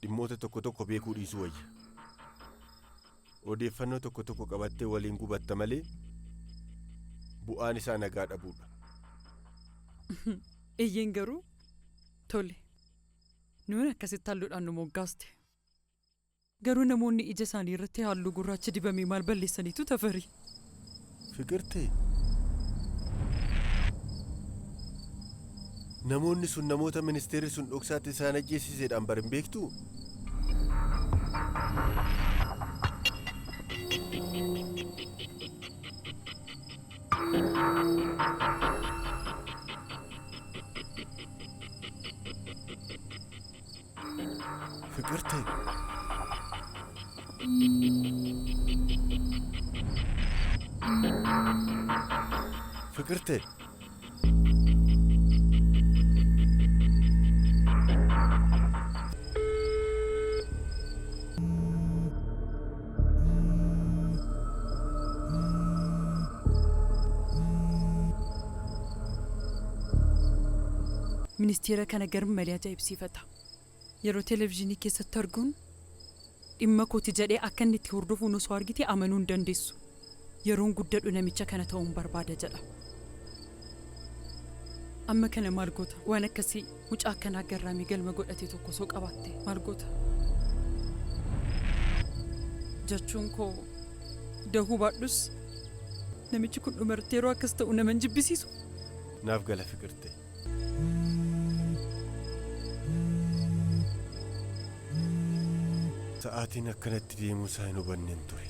dhimmoota tokko tokko beekuu dhiisuu wayya. Odeeffannoo tokko tokko qabattee waliin gubatta malee bu'aan isaa nagaa dhabuudha. Eeyyeen garuu tole. Nuun akkasitti halluudhaan nu moggaaste. Garuu namoonni ija isaanii irratti halluu gurraacha dibamee maal balleessaniitu Tafari. Fiqirtee. Namoonni sun namoota ministeerri sun dhoksaatti isaan ajjeesiseedhaan barin beektuu? Fiqirtee. Fiqirtee. Ministeera kana garuu malee ajaa'ibsiifata. Yeroo televiziyoonii keessatti arguun dhimma kooti jedhee akka inni itti hordofuun osoo argite amanuu hin dandeessu. Yeroon guddadhu namicha kana ta'uun barbaada jedha. Amma kana maal goota? Waan akkasii mucaa akkanaa garraamii galma godhatee tokko soo qabaatte maal goota? Jechuun koo dahuu baadhus namichi kun dhumartee yeroo akkas ta'u nama hin jibbisiisu. Naaf gala Fiqirtee. Sa'aatiin akkanatti deemuu isaa hin hubanneen ture.